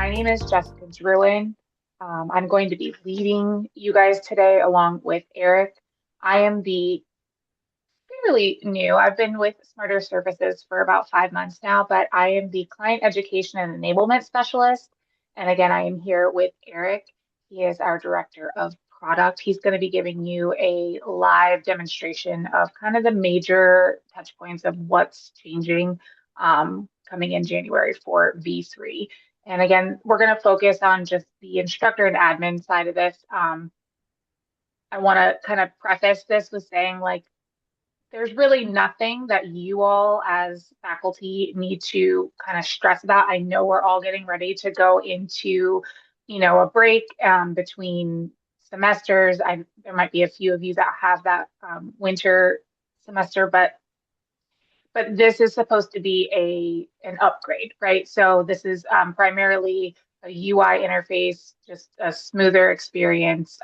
my name is Jessica Druin. I'm going to be leading you guys today along with Eric. I am the fairly new, I've been with Smarter Services for about 5 months now, but I am the client education and enablement specialist. And again, I am here with Eric. He is our director of product. He's going to be giving you a live demonstration of kind of the major touch points of what's changing coming in January for V3. And again, we're going to focus on just the instructor and admin side of this. I want to kind of preface this with saying, like, there's really nothing that you all as faculty need to kind of stress about. I know we're all getting ready to go into, a break between semesters. There might be a few of you that have that winter semester, but this is supposed to be an upgrade, right? So this is primarily a UI interface, just a smoother experience,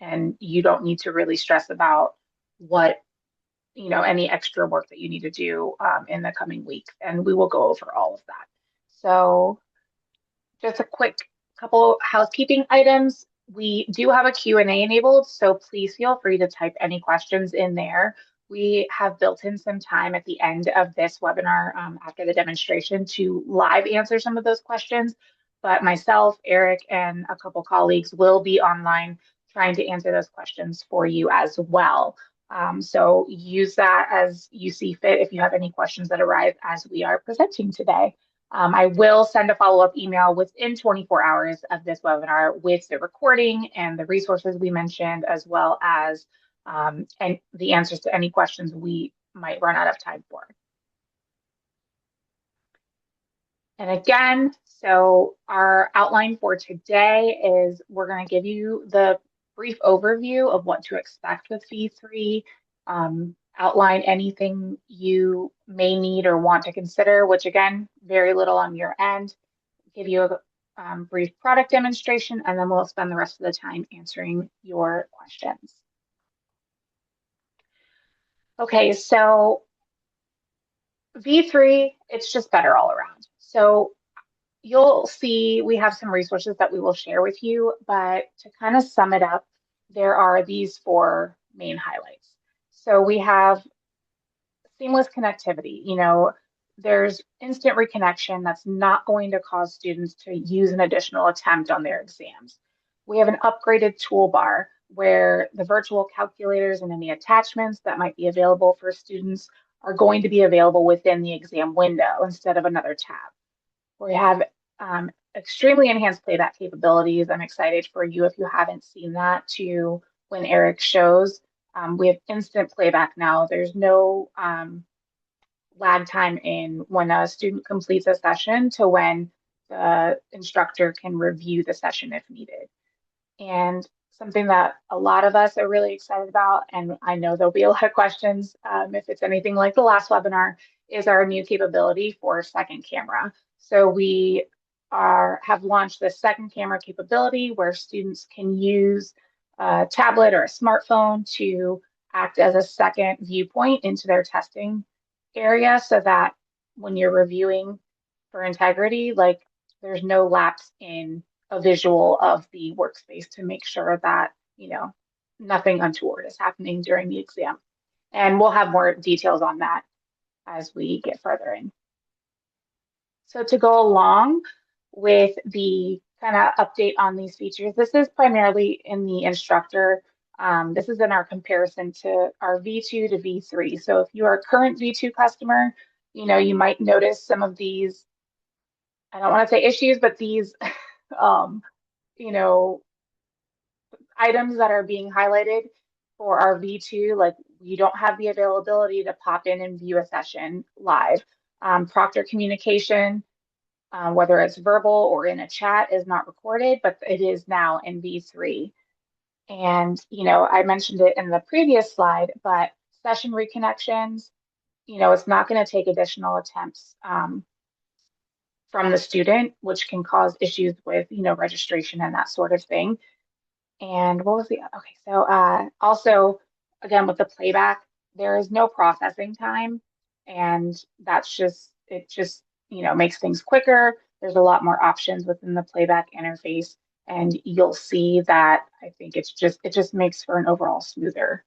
and you don't need to really stress about what any extra work that you need to do in the coming weeks, and we will go over all of that. So just a quick couple housekeeping items. We do have a Q&A enabled, so please feel free to type any questions in there. We have built in some time at the end of this webinar after the demonstration to live answer some of those questions, but myself, Eric, and a couple colleagues will be online trying to answer those questions for you as well. So use that as you see fit if you have any questions that arise as we are presenting today. I will send a follow-up email within 24 hours of this webinar with the recording and the resources we mentioned, as well as and the answers to any questions we might run out of time for. And again, so our outline for today is we're going to give you the brief overview of what to expect with V3, outline anything you may need or want to consider, which again, very little on your end, give you a brief product demonstration, and then we'll spend the rest of the time answering your questions. Okay, so V3, it's just better all around. So you'll see we have some resources that we will share with you, but to kind of sum it up, there are these four main highlights. So we have seamless connectivity. There's instant reconnection that's not going to cause students to use an additional attempt on their exams. We have an upgraded toolbar where the virtual calculators and any attachments that might be available for students are going to be available within the exam window instead of another tab. We have extremely enhanced playback capabilities. I'm excited for you if you haven't seen that to when Eric shows. We have instant playback now. There's no lag time in when a student completes a session to when the instructor can review the session if needed. And something that a lot of us are really excited about, and I know there'll be a lot of questions if it's anything like the last webinar, is our new capability for second camera. So we have launched the second camera capability where students can use a tablet or a smartphone to act as a second viewpoint into their testing area so that when you're reviewing for integrity, like there's no lapse in a visual of the workspace to make sure that, nothing untoward is happening during the exam. And we'll have more details on that as we get further in. So to go along with the kind of update on these features, this is primarily in the instructor. This is in our comparison to our V2 to V3. So if you are a current V2 customer, you might notice some of these, I don't want to say issues, but these, items that are being highlighted for our V2, like you don't have the availability to pop in and view a session live. Proctor communication, whether it's verbal or in a chat, is not recorded, but it is now in V3. And, I mentioned it in the previous slide, but session reconnections, it's not going to take additional attempts from the student, which can cause issues with, registration and that sort of thing. And what was okay, so also, again, with the playback, there is no processing time, and it just makes things quicker. There's a lot more options within the playback interface, and you'll see that I think it just makes for an overall smoother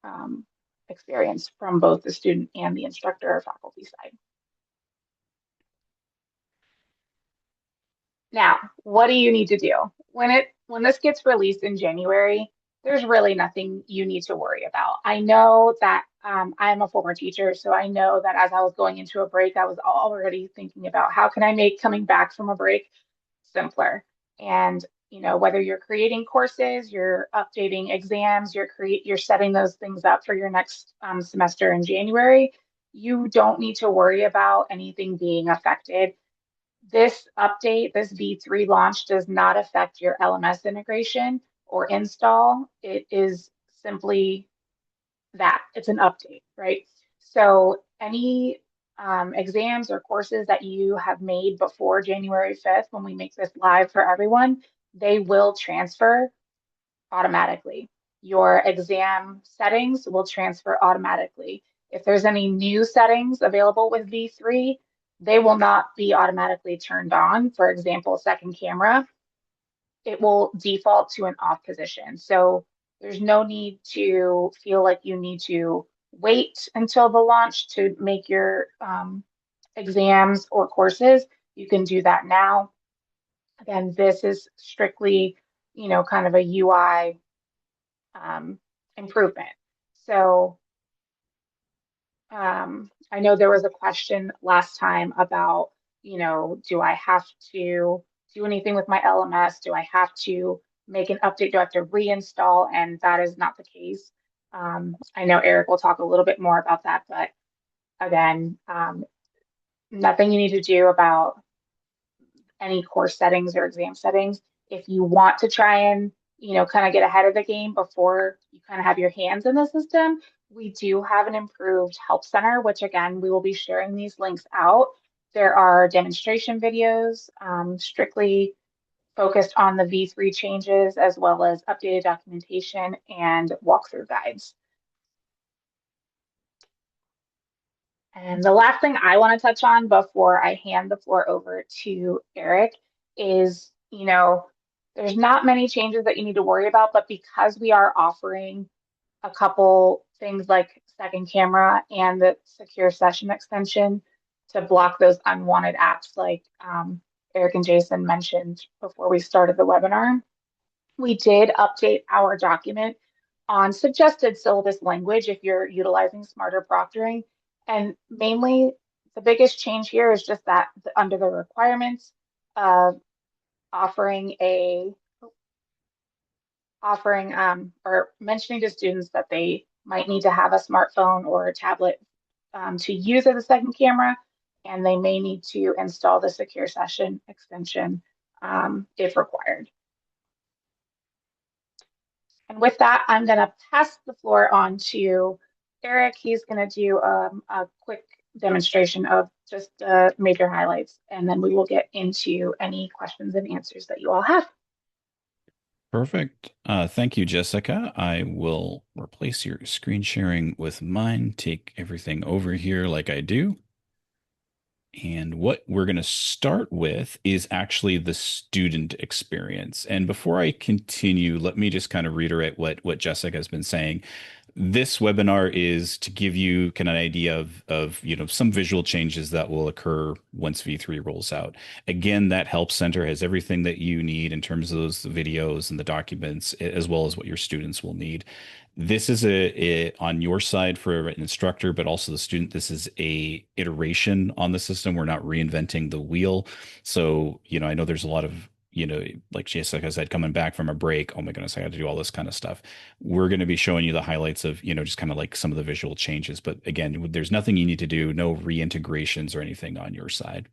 um, experience from both the student and the instructor or faculty side. Now, what do you need to do? When this gets released in January, there's really nothing you need to worry about. I know that I'm a former teacher, so I know that as I was going into a break, I was already thinking about how can I make coming back from a break simpler. And whether you're creating courses, you're updating exams, you're setting those things up for your next semester in January, you don't need to worry about anything being affected. This update, this V3 launch does not affect your LMS integration or install. It is simply that it's an update, right? So any exams or courses that you have made before January 5th, when we make this live for everyone, they will transfer automatically. Your exam settings will transfer automatically. If there's any new settings available with V3, they will not be automatically turned on. For example, second camera, it will default to an off position. So there's no need to feel like you need to wait until the launch to make your exams or courses. You can do that now. Again, this is strictly, kind of a UI improvement. So I know there was a question last time about, do I have to do anything with my LMS? Do I have to make an update? Do I have to reinstall? And that is not the case. I know Eric will talk a little bit more about that, but again, nothing you need to do about any course settings or exam settings. If you want to try and, kind of get ahead of the game before you kind of have your hands in the system, we do have an improved help center, which again, we will be sharing these links out. There are demonstration videos strictly focused on the V3 changes, as well as updated documentation and walkthrough guides. And the last thing I want to touch on before I hand the floor over to Eric is, there's not many changes that you need to worry about, but because we are offering a couple things like second camera and the secure session extension to block those unwanted apps like Eric and Jason mentioned before we started the webinar, we did update our document on suggested syllabus language if you're utilizing Smarter Proctoring. And mainly, the biggest change here is just that under the requirements of offering or mentioning to students that they might need to have a smartphone or a tablet to use as a second camera, and they may need to install the secure session extension if required. And with that, I'm going to pass the floor on to Eric. He's going to do a quick demonstration of just the major highlights, and then we will get into any questions and answers that you all have. Perfect. Thank you, Jessica. I will replace your screen sharing with mine, take everything over here like I do. And what we're going to start with is actually the student experience. And before I continue, let me just kind of reiterate what Jessica has been saying. This webinar is to give you kind of an idea of some visual changes that will occur once V3 rolls out. Again, that help center has everything that you need in terms of those videos and the documents, as well as what your students will need. This is on your side for an instructor, but also the student. This is a iteration on the system. We're not reinventing the wheel. So, I know there's a lot of, like Jessica said, coming back from a break. Oh my goodness, I had to do all this kind of stuff. We're going to be showing you the highlights of, just kind of like some of the visual changes. But again, there's nothing you need to do, no reintegrations or anything on your side.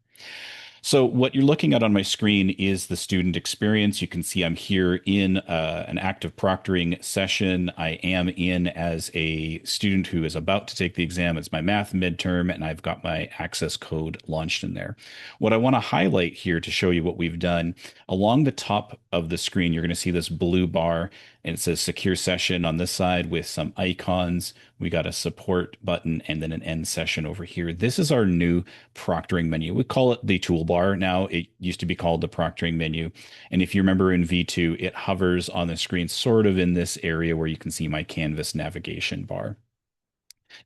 So what you're looking at on my screen is the student experience. You can see I'm here in an active proctoring session. I am in as a student who is about to take the exam. It's my math midterm, and I've got my access code launched in there. What I want to highlight here to show you what we've done, along the top of the screen, you're going to see this blue bar, and it says secure session on this side with some icons. We got a support button and then an end session over here. This is our new proctoring menu. We call it the toolbar now. It used to be called the proctoring menu. And if you remember in V2, it hovers on the screen sort of in this area where you can see my canvas navigation bar.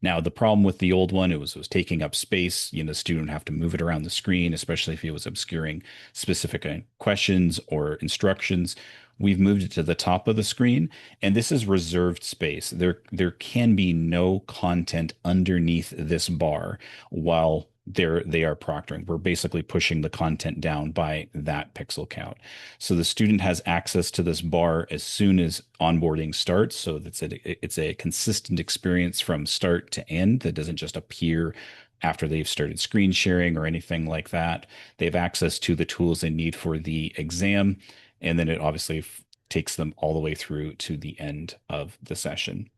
Now, the problem with the old one, it was taking up space. The student would have to move it around the screen, especially if it was obscuring specific questions or instructions. We've moved it to the top of the screen, and this is reserved space. There can be no content underneath this bar while they are proctoring. We're basically pushing the content down by that pixel count. So the student has access to this bar as soon as onboarding starts. So it's a consistent experience from start to end that doesn't just appear after they've started screen sharing or anything like that. They have access to the tools they need for the exam, and then it obviously takes them all the way through to the end of the session.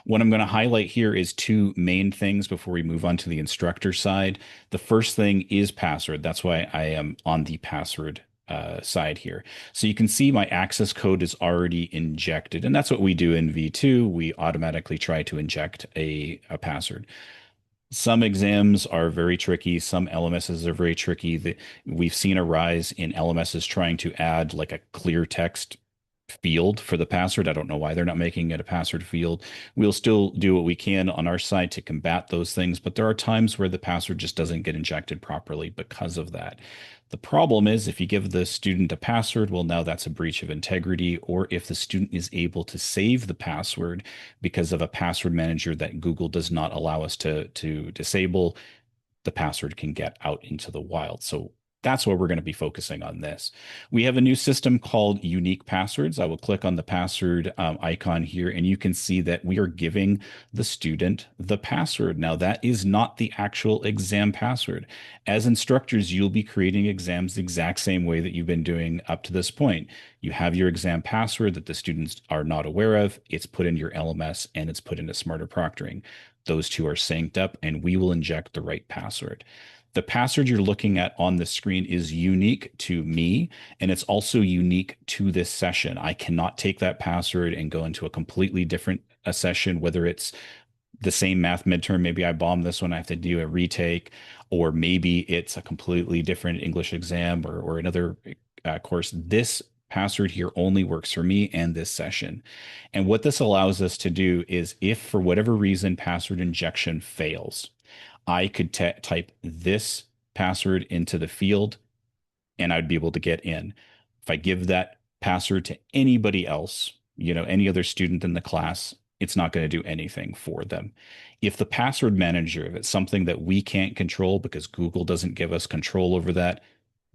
What I'm going to highlight here is two main things before we move on to the instructor side. The first thing is password. That's why I am on the password side here. So you can see my access code is already injected, and that's what we do in V2. We automatically try to inject a password. Some exams are very tricky. Some LMSs are very tricky. We've seen a rise in LMSs trying to add like a clear text field for the password. I don't know why they're not making it a password field. We'll still do what we can on our side to combat those things, but there are times where the password just doesn't get injected properly because of that. The problem is if you give the student a password, well, now that's a breach of integrity, or if the student is able to save the password because of a password manager that Google does not allow us to disable, the password can get out into the wild. So that's where we're going to be focusing on this. We have a new system called unique passwords. I will click on the password icon here, and you can see that we are giving the student the password. Now, that is not the actual exam password. As instructors, you'll be creating exams the exact same way that you've been doing up to this point. You have your exam password that the students are not aware of. It's put in your LMS and it's put into Smarter Proctoring. Those two are synced up, and we will inject the right password. The password you're looking at on the screen is unique to me, and it's also unique to this session. I cannot take that password and go into a completely different session, whether it's the same math midterm. Maybe I bombed this one, I have to do a retake, or maybe it's a completely different English exam or another course. This password here only works for me and this session. And what this allows us to do is if for whatever reason password injection fails, I could type this password into the field and I'd be able to get in. If I give that password to anybody else, any other student in the class, it's not going to do anything for them. If the password manager, if it's something that we can't control because Google doesn't give us control over that,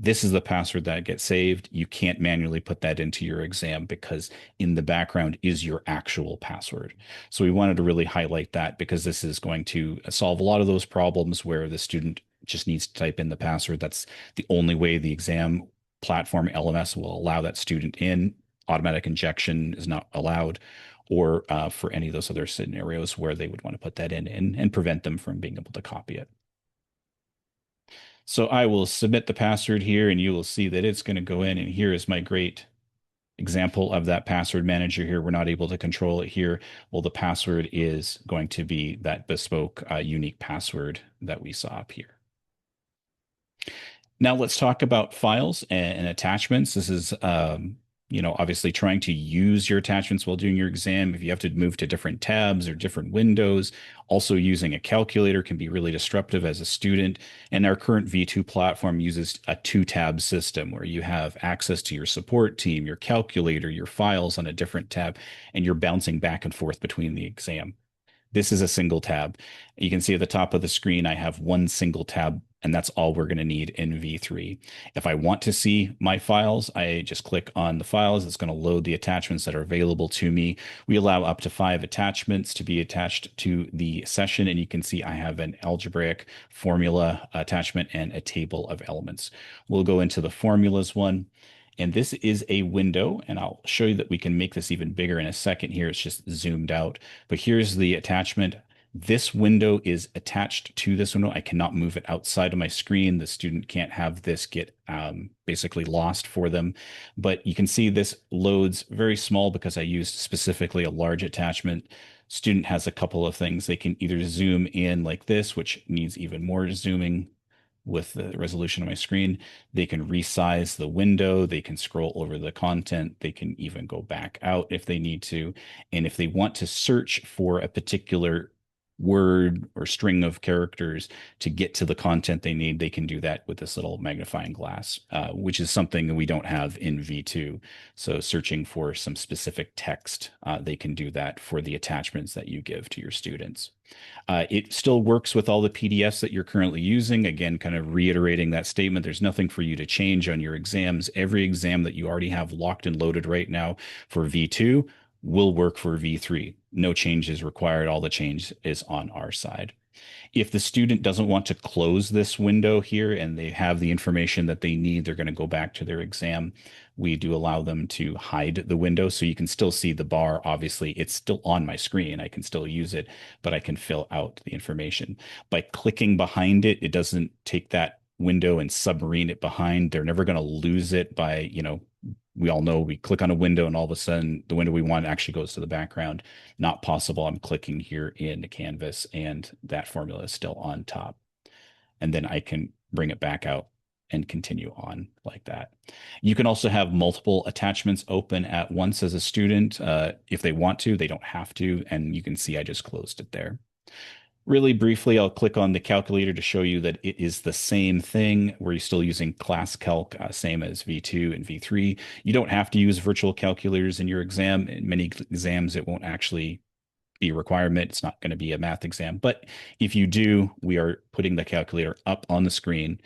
this is the password that gets saved. You can't manually put that into your exam because in the background is your actual password. So we wanted to really highlight that because this is going to solve a lot of those problems where the student just needs to type in the password. That's the only way the exam platform LMS will allow that student in. Automatic injection is not allowed, or for any of those other scenarios where they would want to put that in and prevent them from being able to copy it. So I will submit the password here and you will see that it's going to go in, and here is my great example of that password manager here. We're not able to control it here. Well, the password is going to be that bespoke unique password that we saw up here. Now let's talk about files and attachments. This is, obviously trying to use your attachments while doing your exam. If you have to move to different tabs or different windows, also using a calculator can be really disruptive as a student. And our current V2 platform uses a two-tab system where you have access to your support team, your calculator, your files on a different tab, and you're bouncing back and forth between the exam. This is a single tab. You can see at the top of the screen, I have one single tab, and that's all we're going to need in V3. If I want to see my files, I just click on the files. It's going to load the attachments that are available to me. We allow up to 5 attachments to be attached to the session, and you can see I have an algebraic formula attachment and a table of elements. We'll go into the formulas one. And this is a window, and I'll show you that we can make this even bigger in a second here. It's just zoomed out. But here's the attachment. This window is attached to this window. I cannot move it outside of my screen. The student can't have this get basically lost for them. But you can see this loads very small because I used specifically a large attachment. Student has a couple of things. They can either zoom in like this, which needs even more zooming with the resolution of my screen. They can resize the window. They can scroll over the content. They can even go back out if they need to. And if they want to search for a particular word or string of characters to get to the content they need, they can do that with this little magnifying glass, which is something that we don't have in V2. So searching for some specific text, they can do that for the attachments that you give to your students. It still works with all the PDFs that you're currently using. Again, kind of reiterating that statement, there's nothing for you to change on your exams. Every exam that you already have locked and loaded right now for V2 will work for V3. No change is required. All the change is on our side. If the student doesn't want to close this window here and they have the information that they need, they're going to go back to their exam. We do allow them to hide the window so you can still see the bar. Obviously, it's still on my screen. I can still use it, but I can fill out the information. By clicking behind it, it doesn't take that window and submarine it behind. They're never going to lose it by, we all know we click on a window and all of a sudden the window we want actually goes to the background. Not possible. I'm clicking here in the canvas and that formula is still on top. And then I can bring it back out and continue on like that. You can also have multiple attachments open at once as a student. If they want to, they don't have to. And you can see I just closed it there. Really briefly, I'll click on the calculator to show you that it is the same thing. We're still using class calc, same as V2 and V3. You don't have to use virtual calculators in your exam. In many exams, it won't actually be a requirement. It's not going to be a math exam. But if you do, we are putting the calculator up on the screen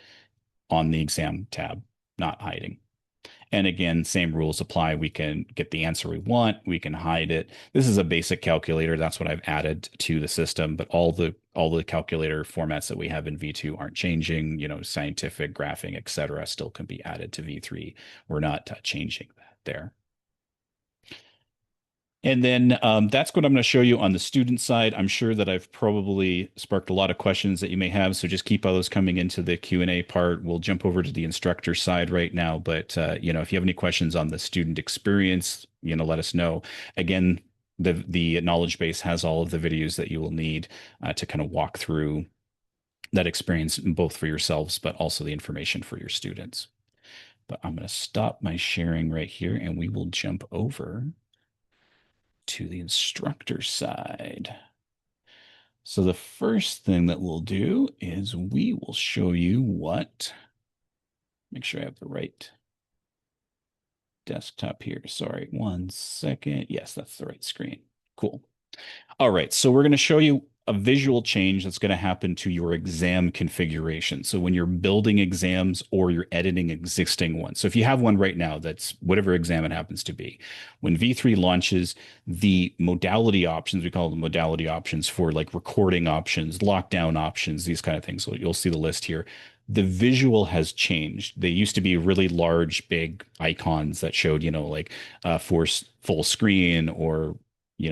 on the exam tab, not hiding. And again, same rules apply. We can get the answer we want. We can hide it. This is a basic calculator. That's what I've added to the system. But all the calculator formats that we have in V2 aren't changing. Scientific, graphing, etc., still can be added to V3. We're not changing that there. And then that's what I'm going to show you on the student side. I'm sure that I've probably sparked a lot of questions that you may have, so just keep all those coming into the Q&A part. We'll jump over to the instructor side right now, but if you have any questions on the student experience, let us know. Again, the knowledge base has all of the videos that you will need to kind of walk through that experience, both for yourselves, but also the information for your students. But I'm going to stop my sharing right here, and we will jump over to the instructor side. So the first thing that we'll do is we will show you make sure I have the right desktop here. Sorry, 1 second. Yes, that's the right screen. Cool. All right, so we're going to show you a visual change that's going to happen to your exam configuration. So when you're building exams or you're editing existing ones. So if you have one right now, that's whatever exam it happens to be. When V3 launches, the modality options, we call them modality options for like recording options, lockdown options, these kind of things. So you'll see the list here. The visual has changed. They used to be really large, big icons that showed, force full screen or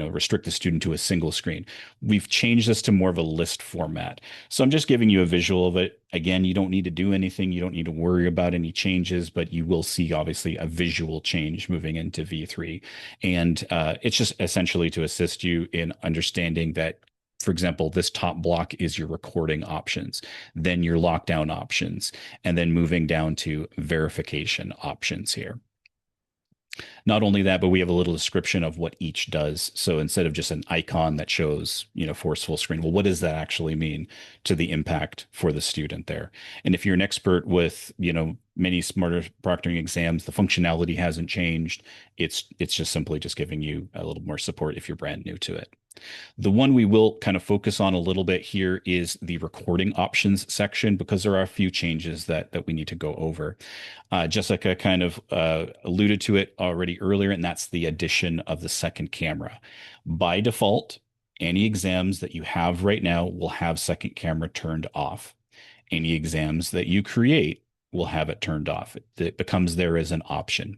restrict the student to a single screen. We've changed this to more of a list format. So I'm just giving you a visual of it. Again, you don't need to do anything. You don't need to worry about any changes, but you will see obviously a visual change moving into V3. And it's just essentially to assist you in understanding that, for example, this top block is your recording options, then your lockdown options, and then moving down to verification options here. Not only that, but we have a little description of what each does. So instead of just an icon that shows, force full screen, well, what does that actually mean to the impact for the student there? And if you're an expert with, many smarter proctoring exams, the functionality hasn't changed. It's just simply just giving you a little more support if you're brand new to it. The one we will kind of focus on a little bit here is the recording options section, because there are a few changes that we need to go over. Jessica kind of alluded to it already earlier, and that's the addition of the second camera. By default, any exams that you have right now will have second camera turned off. Any exams that you create we'll have it turned off. It becomes there as an option.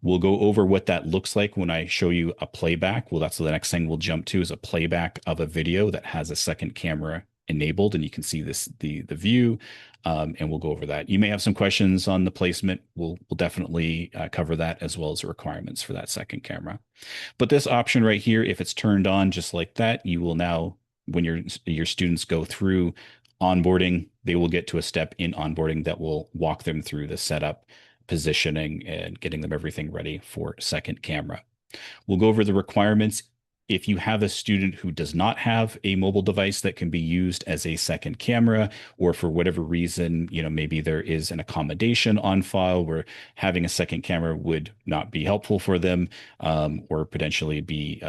We'll go over what that looks like when I show you a playback. Well, that's the next thing we'll jump to is a playback of a video that has a second camera enabled, and you can see the view, and we'll go over that. You may have some questions on the placement. We'll definitely cover that as well as the requirements for that second camera. But this option right here, if it's turned on just like that, you will now, when your students go through onboarding, they will get to a step in onboarding that will walk them through the setup, positioning, and getting them everything ready for second camera. We'll go over the requirements. If you have a student who does not have a mobile device that can be used as a second camera, or for whatever reason, maybe there is an accommodation on file where having a second camera would not be helpful for them, or potentially be,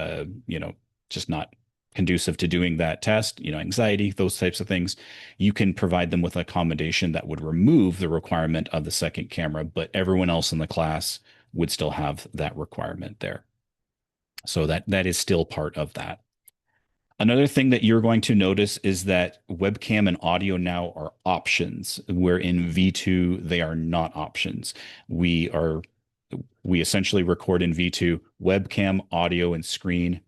just not conducive to doing that test, anxiety, those types of things, you can provide them with accommodation that would remove the requirement of the second camera, but everyone else in the class would still have that requirement there. So that is still part of that. Another thing that you're going to notice is that webcam and audio now are options, where in V2 they are not options. We essentially record in V2 webcam, audio, and screen.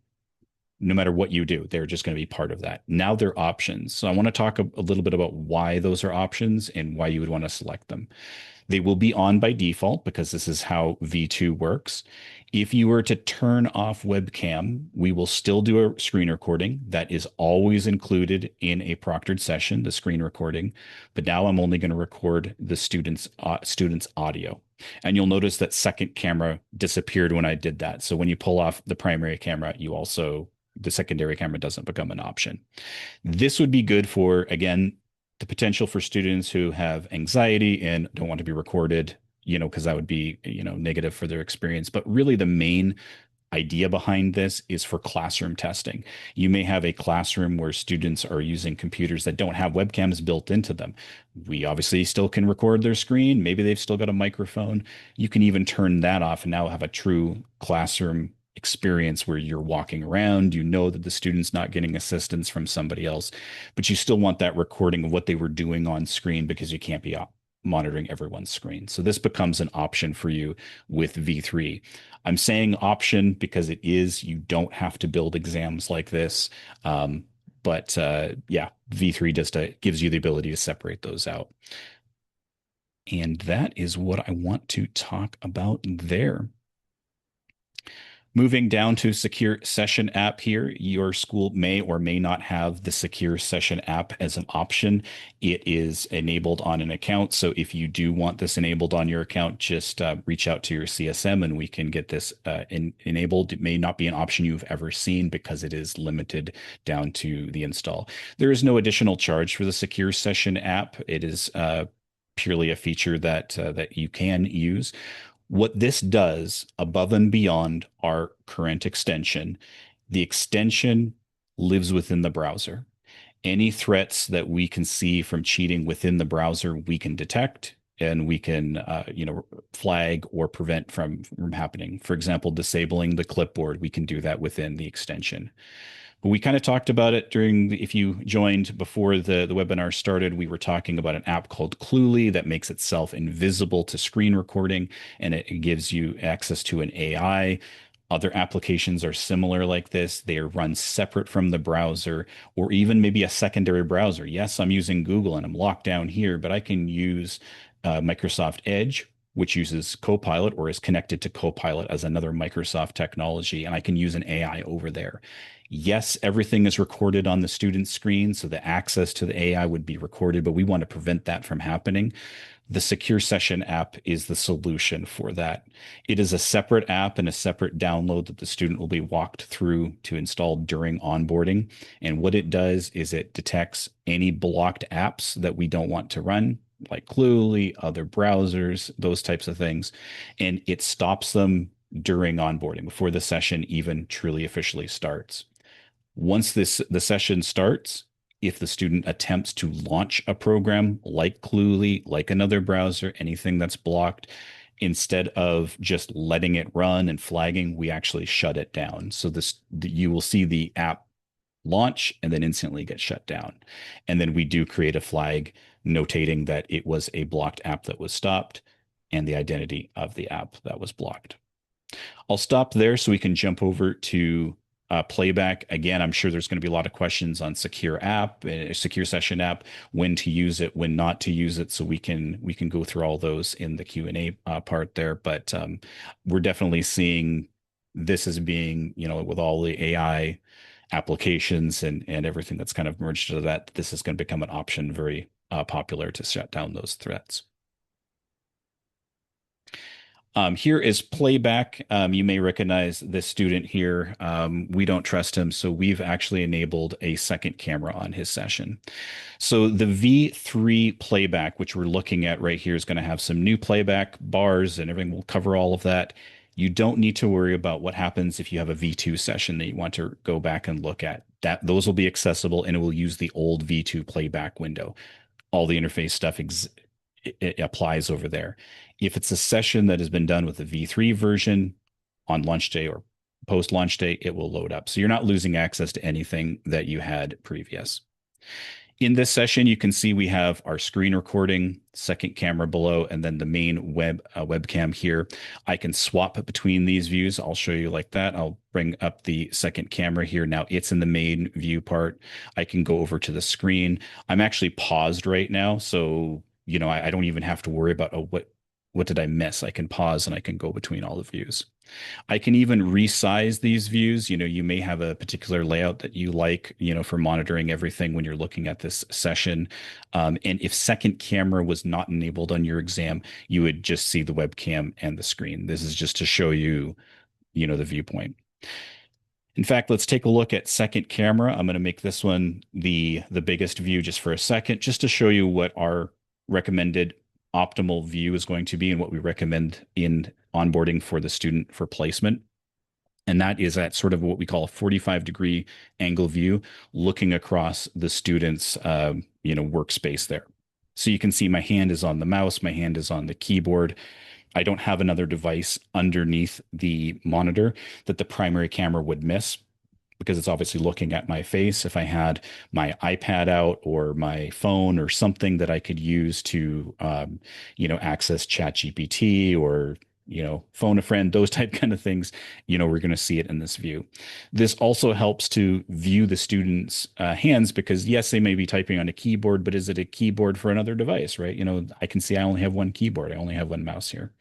No matter what you do, they're just going to be part of that. Now they're options. So I want to talk a little bit about why those are options and why you would want to select them. They will be on by default because this is how V2 works. If you were to turn off webcam, we will still do a screen recording. That is always included in a proctored session, the screen recording. But now I'm only going to record the student's audio. And you'll notice that second camera disappeared when I did that. So when you pull off the primary camera, the secondary camera doesn't become an option. This would be good for, again, the potential for students who have anxiety and don't want to be recorded, because that would be, negative for their experience. But really the main idea behind this is for classroom testing. You may have a classroom where students are using computers that don't have webcams built into them. We obviously still can record their screen. Maybe they've still got a microphone. You can even turn that off and now have a true classroom experience where you're walking around, that the student's not getting assistance from somebody else, but you still want that recording of what they were doing on screen because you can't be monitoring everyone's screen. So this becomes an option for you with V3. I'm saying option because you don't have to build exams like this. But V3 just gives you the ability to separate those out. And that is what I want to talk about there. Moving down to Secure Session app here, your school may or may not have the Secure Session app as an option. It is enabled on an account. So if you do want this enabled on your account, just reach out to your CSM and we can get this enabled. It may not be an option you've ever seen because it is limited down to the install. There is no additional charge for the Secure Session app. It is purely a feature that you can use. What this does above and beyond our current extension, the extension lives within the browser. Any threats that we can see from cheating within the browser, we can detect and we can, flag or prevent from happening. For example, disabling the clipboard, we can do that within the extension. But we kind of talked about it if you joined before the webinar started, we were talking about an app called Cluely that makes itself invisible to screen recording, and it gives you access to an AI. Other applications are similar like this. They are run separate from the browser or even maybe a secondary browser. Yes, I'm using Google and I'm locked down here, but I can use Microsoft Edge, which uses Copilot or is connected to Copilot as another Microsoft technology, and I can use an AI over there. Yes, everything is recorded on the student's screen, so the access to the AI would be recorded, but we want to prevent that from happening. The Secure Session app is the solution for that. It is a separate app and a separate download that the student will be walked through to install during onboarding. And what it does is it detects any blocked apps that we don't want to run, like Cluely, other browsers, those types of things, and it stops them during onboarding before the session even truly officially starts. Once the session starts, if the student attempts to launch a program like Cluely, like another browser, anything that's blocked, instead of just letting it run and flagging, we actually shut it down. So you will see the app launch and then instantly get shut down. And then we do create a flag notating that it was a blocked app that was stopped and the identity of the app that was blocked. I'll stop there so we can jump over to playback. Again, I'm sure there's going to be a lot of questions on secure app, secure session app, when to use it, when not to use it. So we can go through all those in the Q&A part there. But we're definitely seeing this as being, with all the AI applications and everything that's kind of merged into that, this is going to become an option very popular to shut down those threats. Here is playback. You may recognize this student here. We don't trust him, so we've actually enabled a second camera on his session. So the V3 playback, which we're looking at right here, is going to have some new playback bars and everything. We'll cover all of that. You don't need to worry about what happens if you have a V2 session that you want to go back and look at. Those will be accessible, and it will use the old V2 playback window. All the interface stuff it applies over there. If it's a session that has been done with the V3 version on launch day or post launch day, it will load up. So you're not losing access to anything that you had previous. In this session, you can see we have our screen recording, second camera below, and then the main webcam here. I can swap between these views. I'll show you like that. I'll bring up the second camera here. Now it's in the main view part. I can go over to the screen. I'm actually paused right now, so I don't even have to worry about, oh, what did I miss? I can pause and I can go between all the views. I can even resize these views. You may have a particular layout that you like, for monitoring everything when you're looking at this session. And if second camera was not enabled on your exam, you would just see the webcam and the screen. This is just to show you, the viewpoint. In fact, let's take a look at second camera. I'm going to make this one the biggest view just for a second, just to show you what our recommended optimal view is going to be and what we recommend in onboarding for the student for placement. And that is at sort of what we call a 45-degree angle view, looking across the student's workspace there. So you can see my hand is on the mouse, my hand is on the keyboard. I don't have another device underneath the monitor that the primary camera would miss, because it's obviously looking at my face. If I had my iPad out or my phone or something that I could use to, access ChatGPT or, phone a friend, those type kind of things, we're going to see it in this view. This also helps to view the student's hands, because yes, they may be typing on a keyboard, but is it a keyboard for another device, right? I can see I only have one keyboard. I only have one mouse here.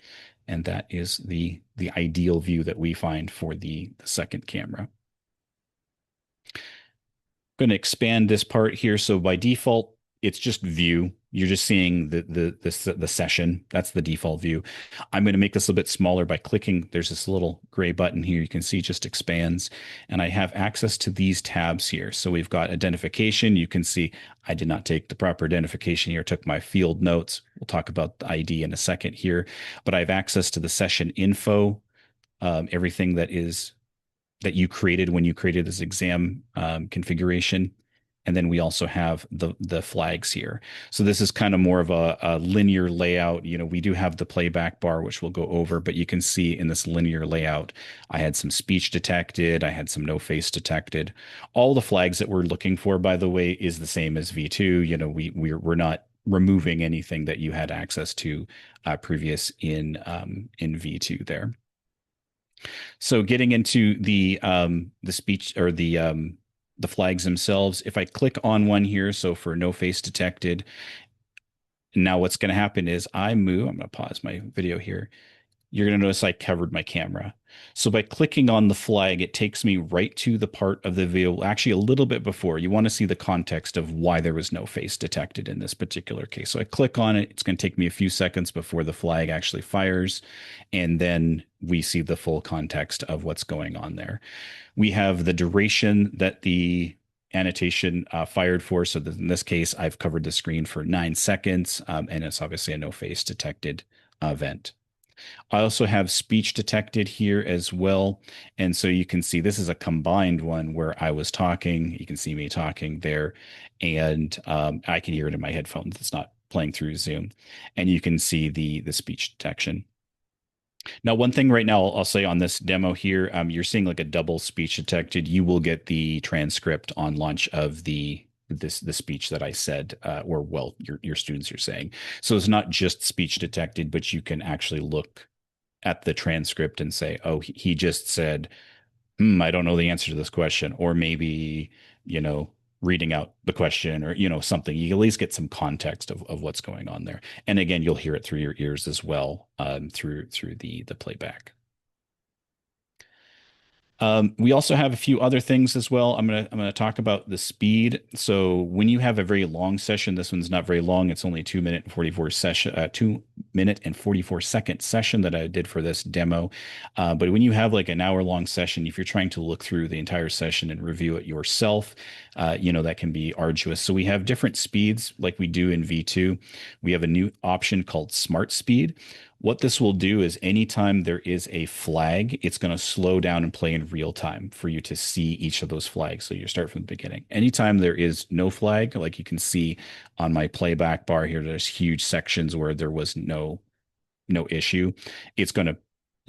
And that is the ideal view that we find for the second camera. Going to expand this part here. So by default, it's just view. You're just seeing the session. That's the default view. I'm going to make this a bit smaller by clicking. There's this little gray button here. You can see it just expands. And I have access to these tabs here. So we've got identification. You can see I did not take the proper identification here. I took my field notes. We'll talk about the ID in a second here. But I have access to the session info, everything that you created when you created this exam configuration. And then we also have the flags here. So this is kind of more of a linear layout. We do have the playback bar, which we'll go over, but you can see in this linear layout, I had some speech detected. I had some no face detected. All the flags that we're looking for, by the way, is the same as V2. We're not removing anything that you had access to previous in V2 there. So getting into the speech or the flags themselves, if I click on one here, so for no face detected, now what's going to happen is I'm going to pause my video here. You're going to notice I covered my camera. So by clicking on the flag, it takes me right to the part of the video, actually a little bit before. You want to see the context of why there was no face detected in this particular case. So I click on it. It's going to take me a few seconds before the flag actually fires. And then we see the full context of what's going on there. We have the duration that the annotation fired for. So in this case, I've covered the screen for 9 seconds, and it's obviously a no face detected event. I also have speech detected here as well. And so you can see this is a combined one where I was talking. You can see me talking there, and I can hear it in my headphones. It's not playing through Zoom. And you can see the speech detection. Now, one thing right now I'll say on this demo here, you're seeing like a double speech detected. You will get the transcript on launch of the speech that I said, or well, your students are saying. So it's not just speech detected, but you can actually look at the transcript and say, oh, he just said, I don't know the answer to this question, or maybe, you know, reading out the question or, something. You at least get some context of what's going on there. And again, you'll hear it through your ears as well, through the playback. We also have a few other things as well. I'm gonna talk about the speed. So when you have a very long session, this one's not very long. It's only 2 minute and 44 session, 2 minute and 44 second session that I did for this demo. But when you have like an hour long session, if you're trying to look through the entire session and review it yourself, that can be arduous. So we have different speeds like we do in V2. We have a new option called Smart Speed. What this will do is anytime there is a flag, it's going to slow down and play in real time for you to see each of those flags. So you start from the beginning. Anytime there is no flag, like you can see on my playback bar here, there's huge sections where there was no issue. It's going to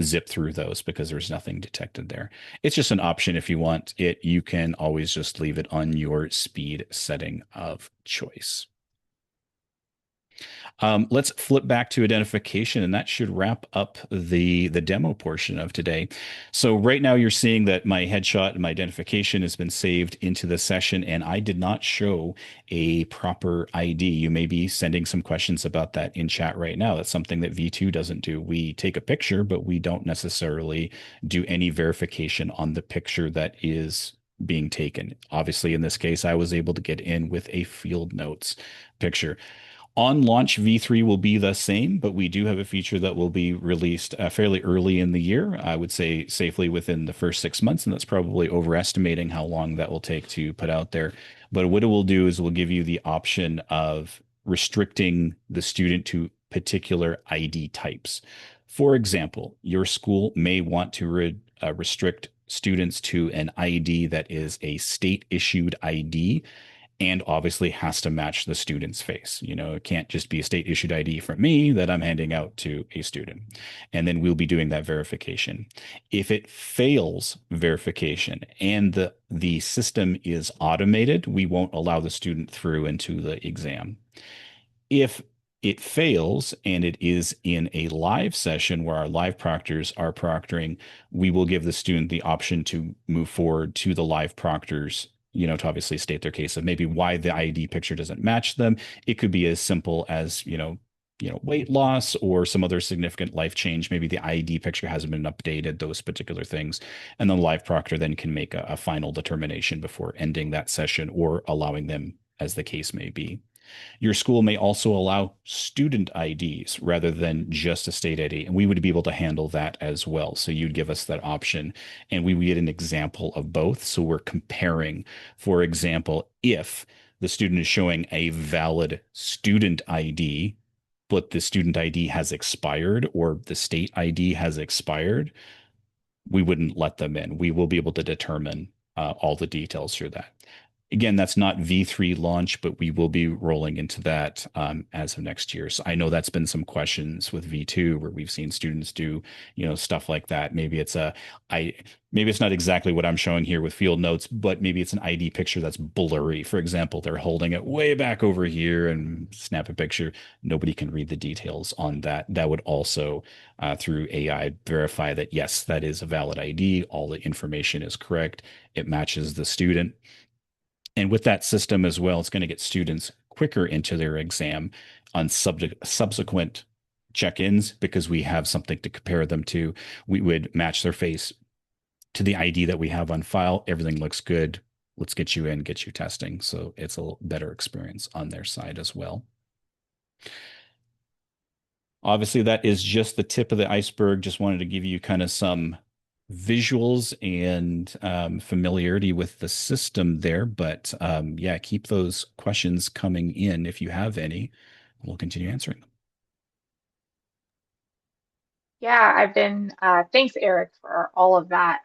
zip through those because there's nothing detected there. It's just an option if you want it. You can always just leave it on your speed setting of choice. Let's flip back to identification, and that should wrap up the demo portion of today. So right now you're seeing that my headshot and my identification has been saved into the session, and I did not show a proper ID. You may be sending some questions about that in chat right now. That's something that V2 doesn't do. We take a picture, but we don't necessarily do any verification on the picture that is being taken. Obviously, in this case, I was able to get in with a field notes picture. On launch, V3 will be the same, but we do have a feature that will be released fairly early in the year. I would say safely within the first 6 months, and that's probably overestimating how long that will take to put out there. But what it will do is it will give you the option of restricting the student to particular ID types. For example, your school may want to restrict students to an ID that is a state issued ID and obviously has to match the student's face. It can't just be a state issued ID from me that I'm handing out to a student. And then we'll be doing that verification. If it fails verification and the system is automated, we won't allow the student through into the exam. If it fails and it is in a live session where our live proctors are proctoring, we will give the student the option to move forward to the live proctors, to obviously state their case of maybe why the ID picture doesn't match them. It could be as simple as, weight loss or some other significant life change. Maybe the ID picture hasn't been updated, those particular things. And the live proctor then can make a final determination before ending that session or allowing them as the case may be. Your school may also allow student IDs rather than just a state ID, and we would be able to handle that as well. So you'd give us that option, and we would get an example of both. So we're comparing, for example, if the student is showing a valid student ID, but the student ID has expired or the state ID has expired, we wouldn't let them in. We will be able to determine all the details through that. Again, that's not V3 launch, but we will be rolling into that as of next year. So I know that's been some questions with V2 where we've seen students do, stuff like that. Maybe it's not exactly what I'm showing here with field notes, but maybe it's an ID picture that's blurry. For example, they're holding it way back over here and snap a picture. Nobody can read the details on that. That would also, through AI, verify that, yes, that is a valid ID. All the information is correct. It matches the student. And with that system as well, it's going to get students quicker into their exam on subsequent check-ins because we have something to compare them to. We would match their face to the ID that we have on file. Everything looks good. Let's get you in, get you testing. So it's a little better experience on their side as well. Obviously, that is just the tip of the iceberg. Just wanted to give you kind of some visuals and familiarity with the system there. But yeah, keep those questions coming in if you have any. We'll continue answering them. Yeah, thanks, Eric, for all of that.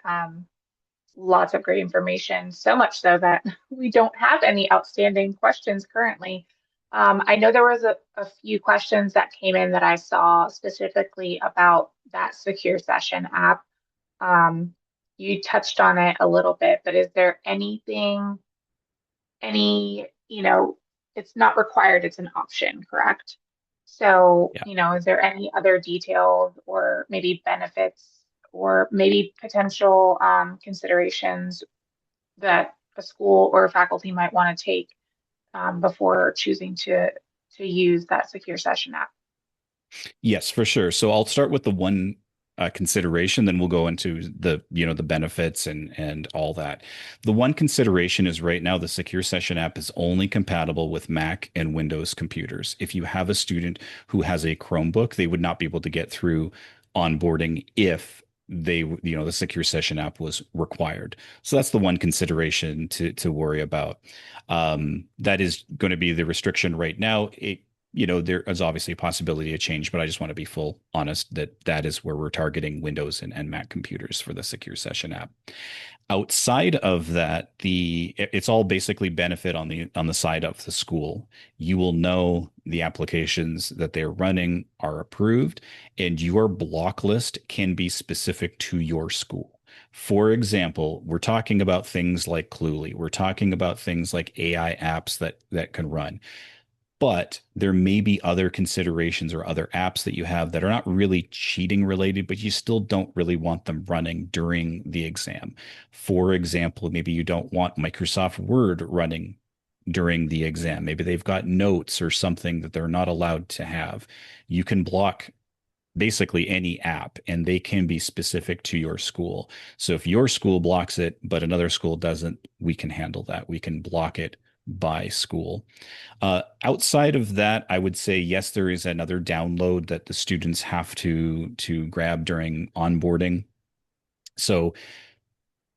Lots of great information, so much so that we don't have any outstanding questions currently. I know there was a few questions that came in that I saw specifically about that secure session app. Um, you touched on it a little bit, but is there anything, it's not required, it's an option, correct? So, Yeah. is there any other details or maybe benefits or maybe potential considerations that a school or a faculty might want to take before choosing to use that secure session app? Yes, for sure. So I'll start with the one consideration, then we'll go into the benefits and all that. The one consideration is right now the Secure Session app is only compatible with Mac and Windows computers. If you have a student who has a Chromebook, they would not be able to get through onboarding if the Secure Session app was required. So that's the one consideration to worry about. That is going to be the restriction right now. There is obviously a possibility of change, but I just want to be full honest that that is where we're targeting Windows and Mac computers for the Secure Session app. Outside of that, it's all basically benefit on the side of the school. You will know the applications that they're running are approved, and your block list can be specific to your school. For example, we're talking about things like Cluely. We're talking about things like AI apps that can run. But there may be other considerations or other apps that you have that are not really cheating related, but you still don't really want them running during the exam. For example, maybe you don't want Microsoft Word running during the exam. Maybe they've got notes or something that they're not allowed to have. You can block basically any app and they can be specific to your school. So if your school blocks it, but another school doesn't, we can handle that. We can block it by school. Outside of that, I would say yes, there is another download that the students have to grab during onboarding. So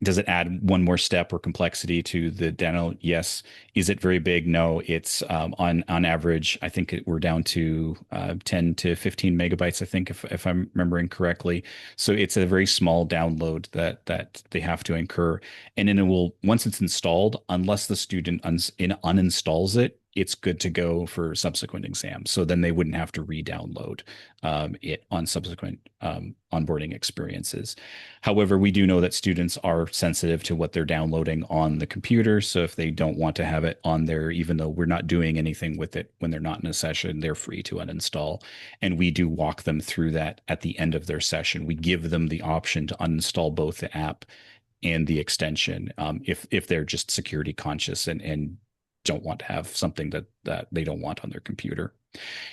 does it add one more step or complexity to the download? Yes. Is it very big? No. It's on average, I think we're down to 10 to 15 megabytes, I think, if I'm remembering correctly. So it's a very small download that they have to incur. And then it will, once it's installed, unless the student uninstalls it, it's good to go for subsequent exams. So then they wouldn't have to re-download it on subsequent onboarding experiences. However, we do know that students are sensitive to what they're downloading on the computer. So if they don't want to have it on there, even though we're not doing anything with it when they're not in a session, they're free to uninstall. And we do walk them through that at the end of their session. We give them the option to uninstall both the app and the extension if they're just security conscious and don't want to have something that they don't want on their computer.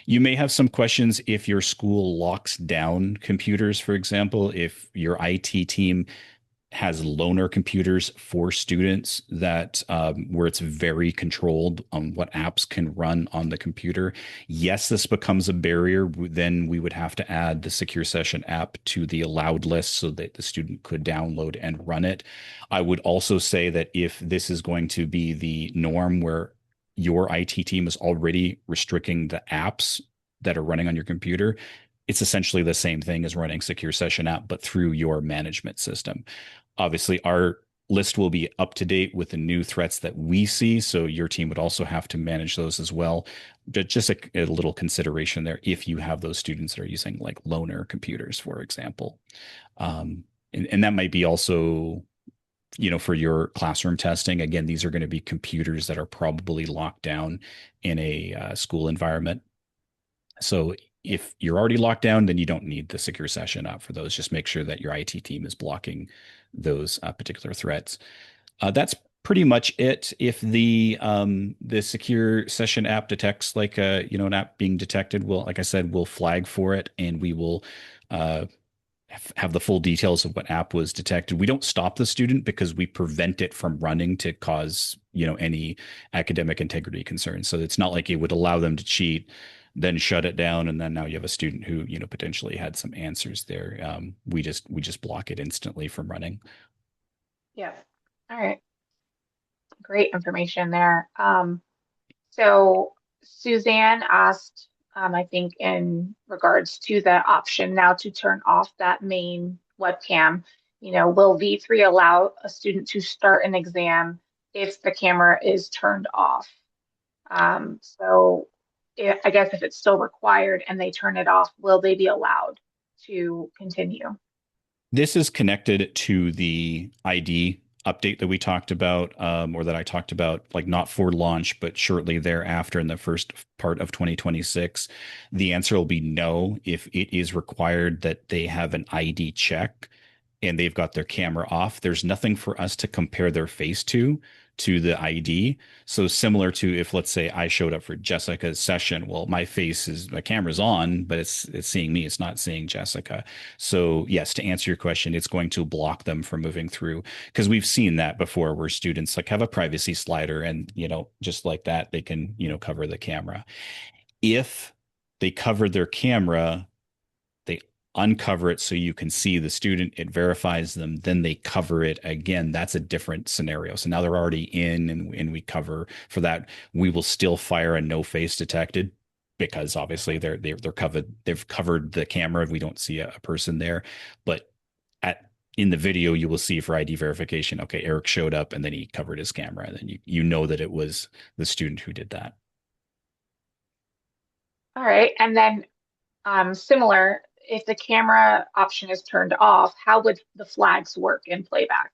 You may have some questions if your school locks down computers, for example, if your IT team has loaner computers for students that where it's very controlled on what apps can run on the computer. Yes, this becomes a barrier. Then we would have to add the Secure Session app to the allowed list so that the student could download and run it. I would also say that if this is going to be the norm where your IT team is already restricting the apps that are running on your computer, it's essentially the same thing as running Secure Session app, but through your management system. Obviously, our list will be up to date with the new threats that we see. So your team would also have to manage those as well. Just a little consideration there if you have those students that are using like loaner computers, for example. And that might be also, for your classroom testing. Again, these are going to be computers that are probably locked down in a school environment. So if you're already locked down, then you don't need the secure session up for those. Just make sure that your IT team is blocking those particular threats. That's pretty much it. If the secure session app detects like an app being detected, like I said, we'll flag for it and we will uh, have the full details of what app was detected. We don't stop the student because we prevent it from running to cause, any academic integrity concerns. So it's not like it would allow them to cheat, then shut it down, and then now you have a student who, potentially had some answers there. We just block it instantly from running. Yeah. All right. Great information there. So Suzanne asked, I think in regards to the option now to turn off that main webcam, will V3 allow a student to start an exam if the camera is turned off? So I guess if it's still required and they turn it off, will they be allowed to continue? This is connected to the ID update that we talked about, or that I talked about, like not for launch, but shortly thereafter in the first part of 2026. The answer will be no if it is required that they have an ID check and they've got their camera off. There's nothing for us to compare their face to the ID. So similar to if, let's say, I showed up for Jessica's session, well, my camera's on, but it's seeing me, it's not seeing Jessica. So yes, to answer your question, it's going to block them from moving through, because we've seen that before where students like have a privacy slider and, just like that, they can, cover the camera. If they cover their camera, they uncover it so you can see the student, it verifies them, then they cover it again. That's a different scenario. So now they're already in, and we cover for that. We will still fire a no face detected, because obviously they're covered. They've covered the camera. We don't see a person there, but at in the video you will see for ID verification. Okay, Eric showed up and then he covered his camera, and then you know that it was the student who did that. All right. And then similar, if the camera option is turned off, how would the flags work in playback?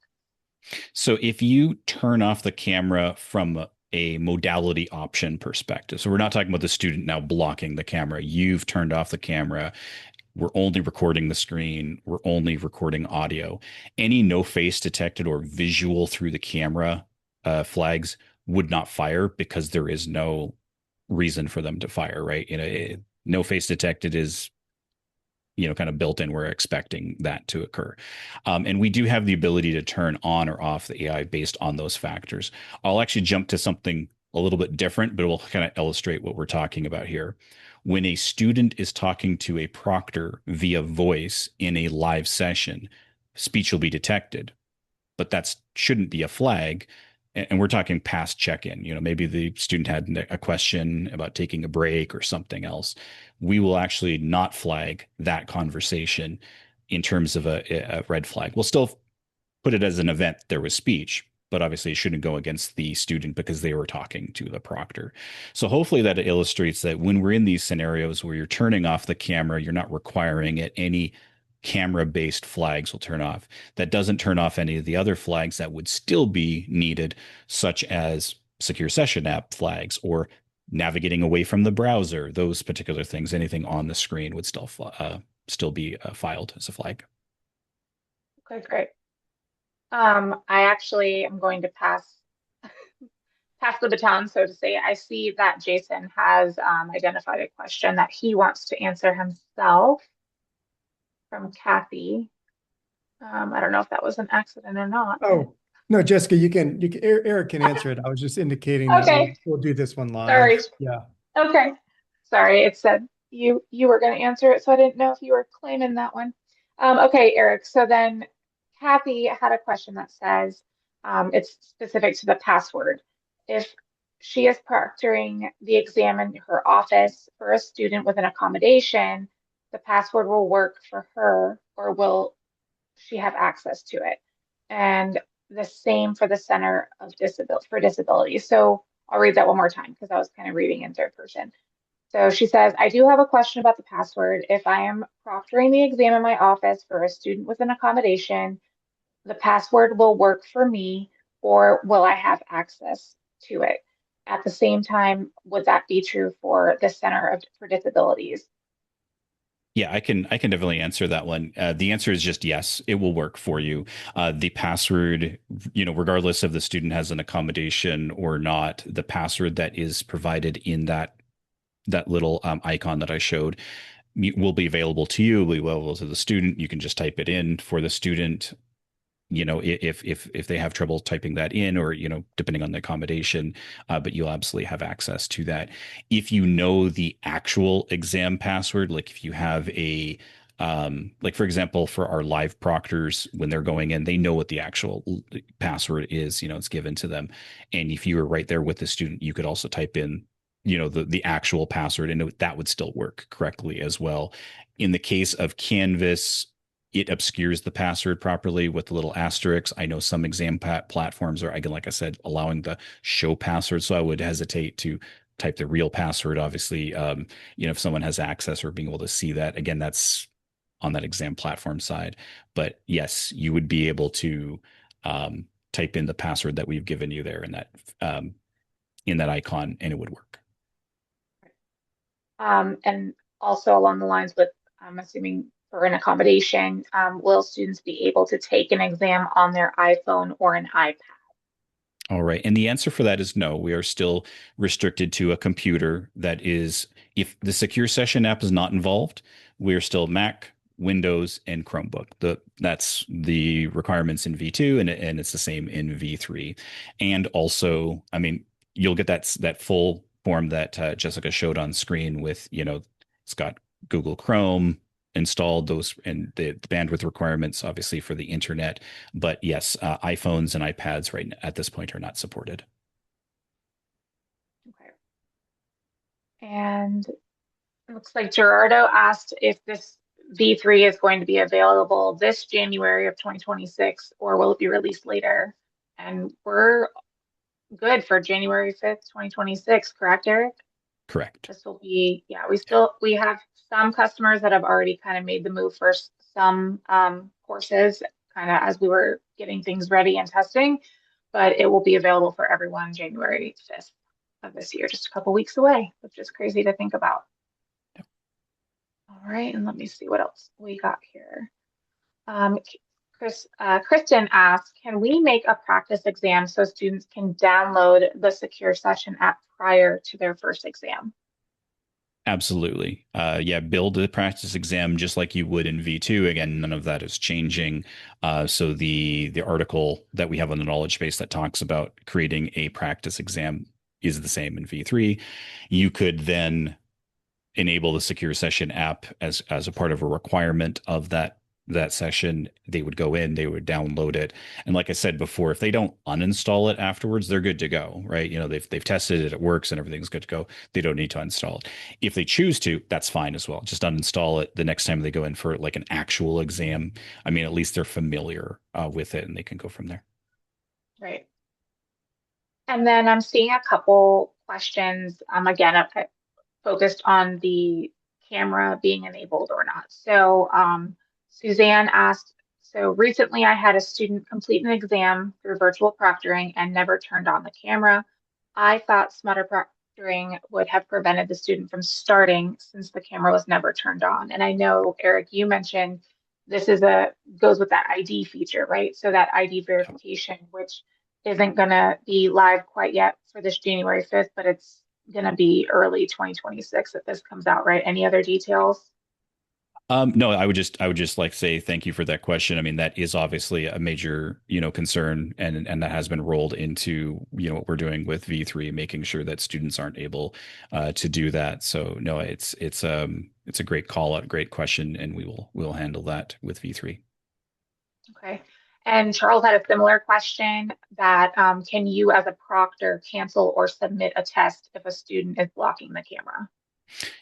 So if you turn off the camera from a modality option perspective, so we're not talking about the student now blocking the camera. You've turned off the camera. We're only recording the screen. We're only recording audio. Any no face detected or visual through the camera flags would not fire, because there is no reason for them to fire, right? No face detected is kind of built in. We're expecting that to occur. And we do have the ability to turn on or off the AI based on those factors. I'll actually jump to something a little bit different, but it will kind of illustrate what we're talking about here. When a student is talking to a proctor via voice in a live session, speech will be detected, but that shouldn't be a flag. And we're talking past check-in. Maybe the student had a question about taking a break or something else. We will actually not flag that conversation in terms of a red flag. We'll still put it as an event. There was speech, but obviously it shouldn't go against the student because they were talking to the proctor. So hopefully that illustrates that when we're in these scenarios where you're turning off the camera, you're not requiring it, any camera-based flags will turn off. That doesn't turn off any of the other flags that would still be needed, such as secure session app flags or navigating away from the browser. Those particular things, anything on the screen would still be filed as a flag. Okay, great. I actually am going to pass the baton, so to say. I see that Jason has identified a question that he wants to answer himself from Kathy. I don't know if that was an accident or not. Oh, no, Jessica, Eric can answer it. I was just indicating that Okay, we'll do this one sorry. live. Yeah. Okay, sorry. It said you were going to answer it, so I didn't know if you were claiming that one. Okay, Eric. So then Kathy had a question that says it's specific to the password. If she is proctoring the exam in her office for a student with an accommodation, the password will work for her, or will she have access to it? And the same for the Center of Disability. So I'll read that one more time because I was kind of reading in third person. So she says, I do have a question about the password. If I am proctoring the exam in my office for a student with an accommodation, the password will work for me, or will I have access to it? At the same time, would that be true for the for Disabilities? Yeah, I can definitely answer that one. The answer is just yes, it will work for you. The password, regardless if the student has an accommodation or not, the password that is provided in that little icon that I showed will be available to you, will be available to the student. You can just type it in for the student. If they have trouble typing that in, or depending on the accommodation, but you'll absolutely have access to that. If you know the actual exam password, like if you have like for example, for our live proctors, when they're going in, they know what the actual password is. It's given to them, and if you were right there with the student, you could also type in the actual password, and that would still work correctly as well. In the case of Canvas, it obscures the password properly with the little asterisks. I know some exam platforms are, again, like I said, allowing the show password. So I would hesitate to type the real password. Obviously, if someone has access or being able to see that, again, that's on that exam platform side. But yes, you would be able to type in the password that we've given you there um, in that icon, and it would work. And also along the lines with, I'm assuming for an accommodation, will students be able to take an exam on their iPhone or an iPad? All right. And the answer for that is no. We are still restricted to a computer that is, if the secure session app is not involved, we're still Mac, Windows, and Chromebook. That's the requirements in V2, and it's the same in V3. And also, I mean, you'll get that full form that Jessica showed on screen with, it's got Google Chrome installed, those and the bandwidth requirements obviously for the internet. But yes, iPhones and iPads right at this point are not supported. Okay. And it looks like Gerardo asked if this V3 is going to be available this January of 2026, or will it be released later? And we're good for January 5th, 2026, correct, Eric? Correct. This will be, yeah, we have some customers that have already kind of made the move for some courses, kind of as we were getting things ready and testing, but it will be available for everyone January 5th of this year, just a couple weeks away, which is crazy to think about. All right, and let me see what else we got here. Um, Kristen asked, can we make a practice exam so students can download the Secure Session app prior to their first exam? Absolutely. Yeah, build the practice exam just like you would in V2. Again, none of that is changing. So the article that we have on the knowledge base that talks about creating a practice exam is the same in V3. You could then enable the secure session app as a part of a requirement of that session. They would go in, they would download it, and like I said before, if they don't uninstall it afterwards, they're good to go, right? They've tested it, it works, and everything's good to go. They don't need to install it. If they choose to, that's fine as well. Just uninstall it the next time they go in for like an actual exam. I mean, at least they're familiar with it, and they can go from there. Right. And then I'm seeing a couple questions, again, focused on the camera being enabled or not. So Suzanne asked, so recently I had a student complete an exam through virtual proctoring and never turned on the camera. I thought smarter proctoring would have prevented the student from starting since the camera was never turned on. And I know, Eric, you mentioned this goes with that ID feature, right? So that ID verification, which isn't going to be live quite yet for this January 5th, but it's going to be early 2026 that this comes out, right? Any other details? No, I would just like say thank you for that question. I mean, that is obviously a major, concern, and that has been rolled into, what we're doing with V3, making sure that students aren't able to do that. So no, it's a great call out, great question, and we'll handle that with V3. Okay. And Charles had a similar question that can you as a proctor cancel or submit a test if a student is blocking the camera?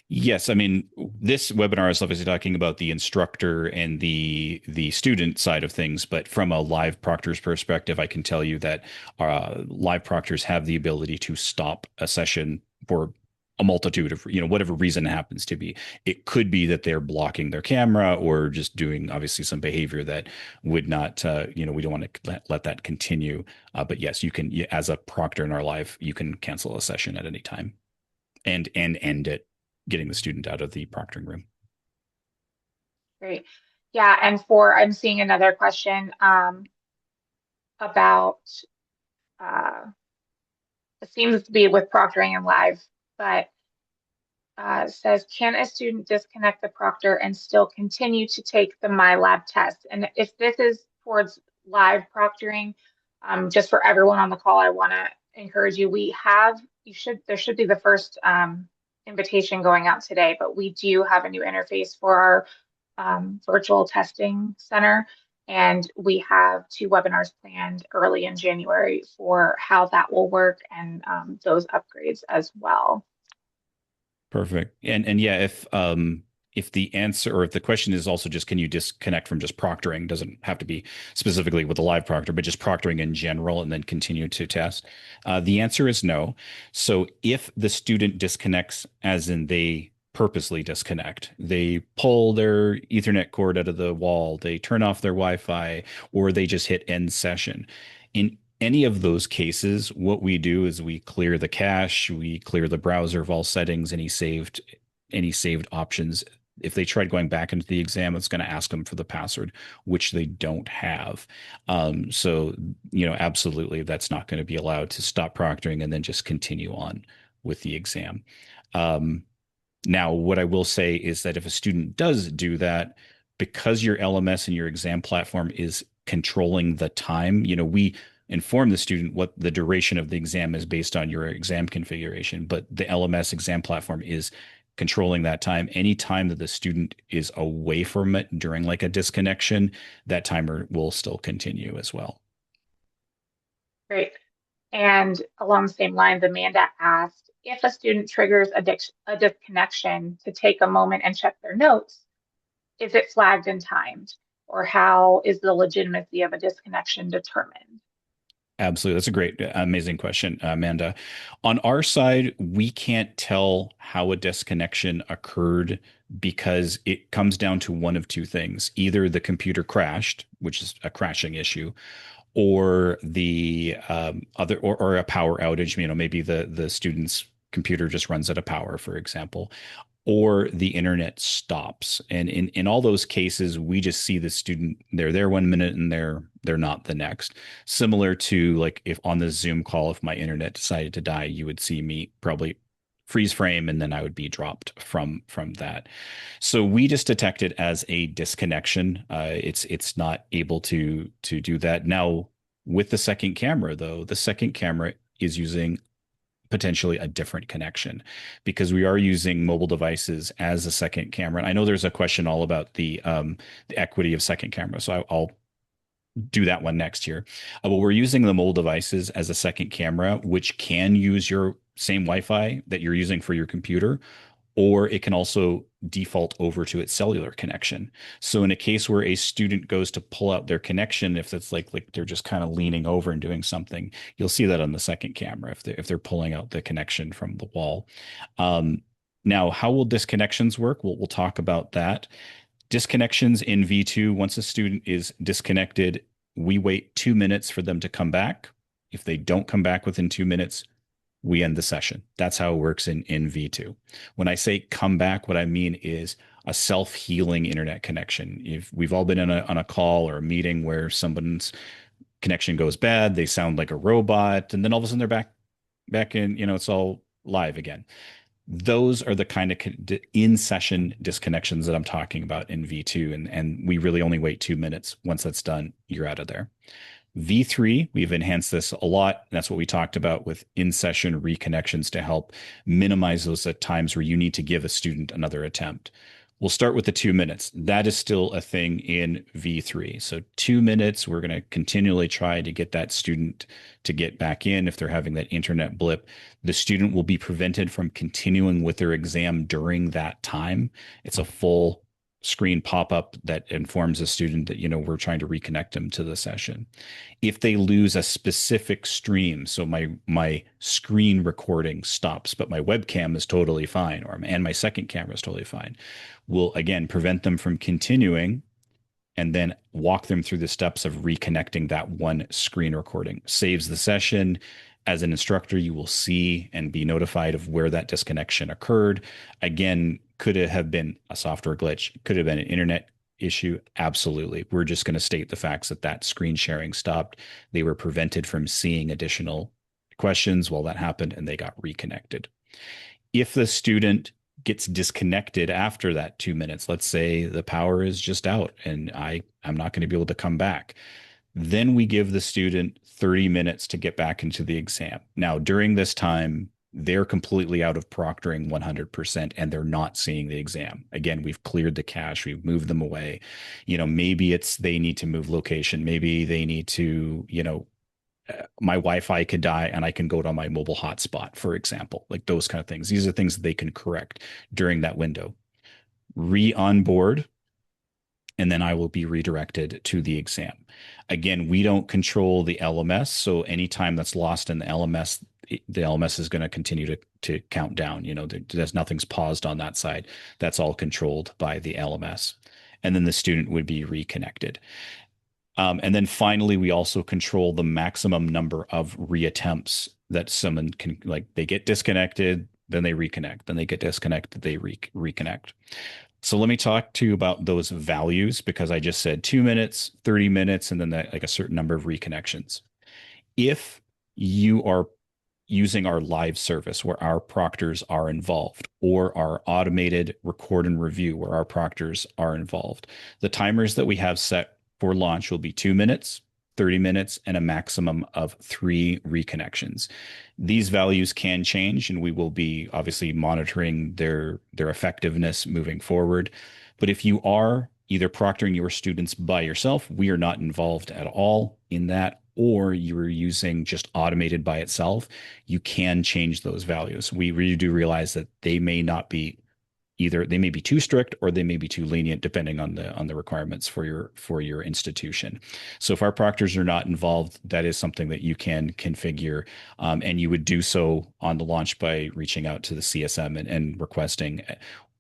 Yes, I mean, this webinar is obviously talking about the instructor and the student side of things, but from a live proctor's perspective, I can tell you that live proctors have the ability to stop a session for a multitude of, whatever reason it happens to be. It could be that they're blocking their camera or just doing obviously some behavior that would not, we don't want to let that continue. But yes, as a proctor in our live, you can cancel a session at any time and end it, getting the student out of the proctoring room. Great. Yeah, and I'm seeing another question about it seems to be with proctoring and live, but says, can a student disconnect the proctor and still continue to take the MyLab test? And if this is towards live proctoring, just for everyone on the call, I want to encourage you. There should be the first invitation going out today, but we do have a new interface for our virtual testing center. And we have 2 webinars planned early in January for how that will work and those upgrades as well. Perfect. And yeah, if the answer, or if the question is also just can you disconnect from just proctoring, doesn't have to be specifically with a live proctor, but just proctoring in general and then continue to test. The answer is no. So if the student disconnects, as in they purposely disconnect, they pull their Ethernet cord out of the wall, they turn off their Wi-Fi, or they just hit end session. In any of those cases, what we do is we clear the cache, we clear the browser of all settings, any saved options. If they tried going back into the exam, it's going to ask them for the password, which they don't have. So, absolutely, that's not going to be allowed to stop proctoring and then just continue on with the exam. Um, Now, what I will say is that if a student does do that, because your LMS and your exam platform is controlling the time, we inform the student what the duration of the exam is based on your exam configuration, but the LMS exam platform is controlling that time. Any time that the student is away from it during like a disconnection, that timer will still continue as well. Great. And along the same lines, Amanda asked if a student triggers a disconnection to take a moment and check their notes, is it flagged and timed? Or how is the legitimacy of a disconnection determined? Absolutely. That's a great, amazing question, Amanda. On our side, we can't tell how a disconnection occurred because it comes down to one of two things. Either the computer crashed, which is a crashing issue, or the other, or a power outage. Maybe the student's computer just runs out of power, for example, or the internet stops. And in all those cases, we just see the student, they're there 1 minute and they're not the next. Similar to like if on the Zoom call, if my internet decided to die, you would see me probably freeze frame and then I would be dropped from that. So we just detect it as a disconnection. It's not able to do that. Now with the second camera though, the second camera is using potentially a different connection because we are using mobile devices as a second camera. And I know there's a question all about the equity of second camera, so I'll do that one next year. But we're using the mobile devices as a second camera, which can use your same Wi-Fi that you're using for your computer, or it can also default over to its cellular connection. So in a case where a student goes to pull out their connection, if it's like they're just kind of leaning over and doing something, you'll see that on the second camera if they're pulling out the connection from the wall. Now, how will disconnections work? We'll talk about that. Disconnections in V2, once a student is disconnected, we wait 2 minutes for them to come back. If they don't come back within 2 minutes, we end the session. That's how it works in V2. When I say come back, what I mean is a self-healing internet connection. If we've all been on a call or a meeting where someone's connection goes bad, they sound like a robot, and then all of a sudden they're back in, it's all live again. Those are the kind of in-session disconnections that I'm talking about in V2, and we really only wait 2 minutes. Once that's done, you're out of there. V3, we've enhanced this a lot. That's what we talked about with in-session reconnections to help minimize those times where you need to give a student another attempt. We'll start with the 2 minutes. That is still a thing in V3. So 2 minutes, we're going to continually try to get that student to get back in if they're having that internet blip. The student will be prevented from continuing with their exam during that time. It's a full screen pop-up that informs a student that we're trying to reconnect them to the session. If they lose a specific stream, so my screen recording stops but my webcam is totally fine, and my second camera is totally fine, we'll again prevent them from continuing and then walk them through the steps of reconnecting that one screen recording. Saves the session. As an instructor, you will see and be notified of where that disconnection occurred. Again, could it have been a software glitch? Could it have been an internet issue? Absolutely. We're just going to state the facts that screen sharing stopped. They were prevented from seeing additional questions while that happened, and they got reconnected. If the student gets disconnected after that 2 minutes, let's say the power is just out and I'm not going to be able to come back, then we give the student 30 minutes to get back into the exam. Now, during this time, they're completely out of proctoring 100% and they're not seeing the exam. Again, we've cleared the cache, we've moved them away. Maybe it's they need to move location. Maybe they need to, my Wi-Fi could die and I can go to my mobile hotspot, for example, like those kind of things. These are things that they can correct during that window. re-onboard, and then I will be redirected to the exam. Again, we don't control the LMS, so any time that's lost in the LMS is going to continue to count down. There's nothing's paused on that side. That's all controlled by the LMS. And then the student would be reconnected. And then finally, we also control the maximum number of reattempts that someone can, like, they get disconnected, then they reconnect, then they get disconnected, they reconnect. So let me talk to you about those values, because I just said 2 minutes, 30 minutes, and then like a certain number of reconnections. If you are using our live service where our proctors are involved, or our automated record and review where our proctors are involved, the timers that we have set for launch will be 2 minutes, 30 minutes, and a maximum of 3 reconnections. These values can change, and we will be obviously monitoring their effectiveness moving forward. But if you are either proctoring your students by yourself, we are not involved at all in that, or you're using just automated by itself, you can change those values. We really do realize that they may not be either, they may be too strict or they may be too lenient depending on the requirements for your institution. So if our proctors are not involved, that is something that you can configure, and you would do so on the launch by reaching out to the CSM and requesting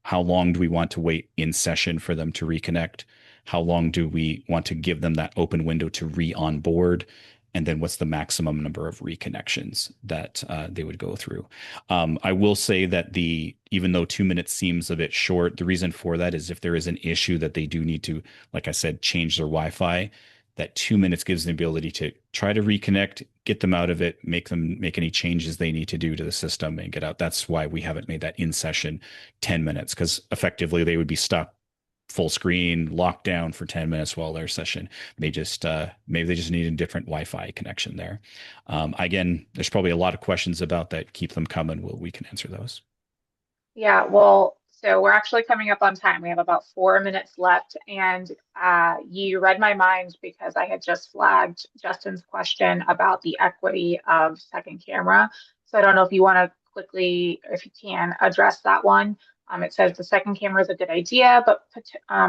how long do we want to wait in session for them to reconnect? How long do we want to give them that open window to re-onboard? And then what's the maximum number of reconnections that they would go through? I will say that even though 2 minutes seems a bit short, the reason for that is if there is an issue that they do need to, like I said, change their Wi-Fi, that 2 minutes gives them the ability to try to reconnect, get them out of it, make any changes they need to do to the system and get out. That's why we haven't made that in session 10 minutes, because effectively they would be stuck full screen, locked down for 10 minutes while their session maybe they just need a different Wi-Fi connection there. Again, there's probably a lot of questions about that. Keep them coming. We can answer those. Yeah, well, so we're actually coming up on time. We have about 4 minutes left, and you read my mind because I had just flagged Justin's question about the equity of second camera. So I don't know if you want to quickly, or if you can, address that one. It says the second camera is a good idea, but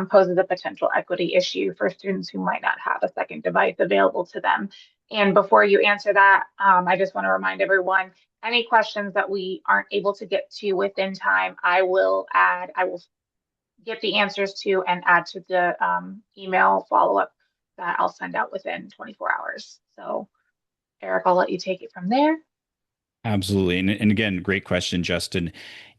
poses a potential equity issue for students who might not have a second device available to them. And before you answer that, I just want to remind everyone, any questions that we aren't able to get to within time, I will get the answers to and add to the email follow-up that I'll send out within 24 hours. So Eric, I'll let you take it from there. Absolutely. And again, great question, Justin.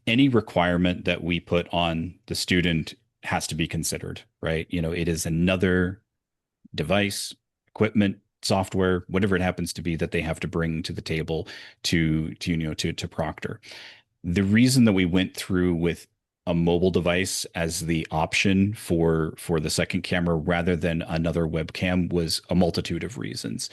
Any requirement that we put on the student has to be considered, right? It is another device, equipment, software, whatever it happens to be that they have to bring to the table to proctor. The reason that we went through with a mobile device as the option for the second camera rather than another webcam was a multitude of reasons.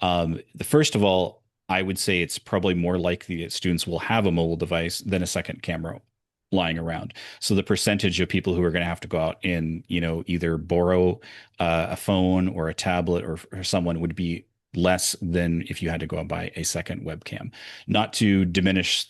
The first of all, I would say it's probably more likely that students will have a mobile device than a second camera lying around. So the percentage of people who are going to have to go out and, either borrow a phone or a tablet or someone would be less than if you had to go and buy a second webcam. Not to diminish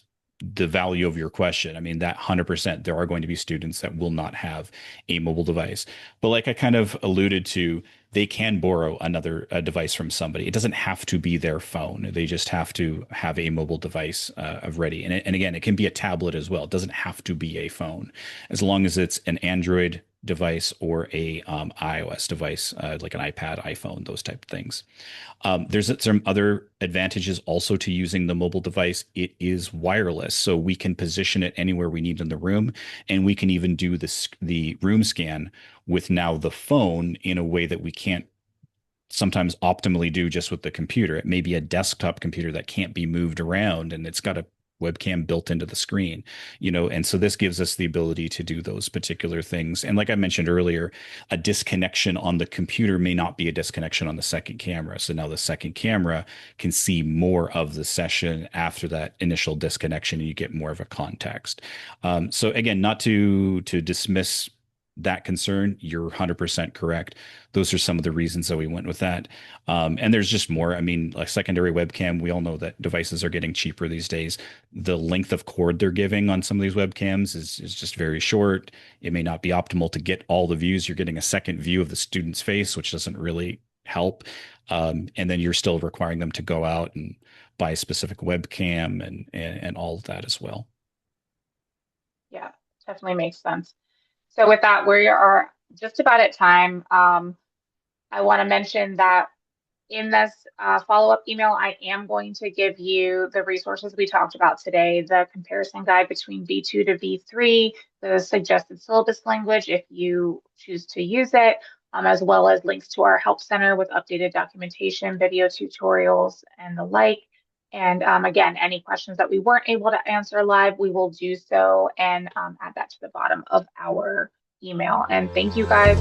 the value of your question. I mean, that 100%, there are going to be students that will not have a mobile device. But like I kind of alluded to, they can borrow a device from somebody. It doesn't have to be their phone. They just have to have a mobile device of ready. And again, it can be a tablet as well. It doesn't have to be a phone, as long as it's an Android device or a iOS device, like an iPad, iPhone, those type of things. There's some other advantages also to using the mobile device. It is wireless, so we can position it anywhere we need in the room, and we can even do the room scan with now the phone in a way that we can't sometimes optimally do just with the computer. It may be a desktop computer that can't be moved around, and it's got a webcam built into the screen, and so this gives us the ability to do those particular things. And like I mentioned earlier, a disconnection on the computer may not be a disconnection on the second camera. So now the second camera can see more of the session after that initial disconnection, and you get more of a context. So again, not to dismiss that concern, you're 100% correct. Those are some of the reasons that we went with that. And there's just more. I mean, like secondary webcam, we all know that devices are getting cheaper these days. The length of cord they're giving on some of these webcams is just very short. It may not be optimal to get all the views. You're getting a second view of the student's face, which doesn't really help. And then you're still requiring them to go out and buy a specific webcam and all of that as well. Yeah, definitely makes sense. So with that, we are just about at time. I want to mention that in this follow-up email, I am going to give you the resources we talked about today, the comparison guide between V2 to V3, the suggested syllabus language if you choose to use it, as well as links to our help center with updated documentation, video tutorials, and the like. And again, any questions that we weren't able to answer live, we will do so and add that to the bottom of our email. And thank you guys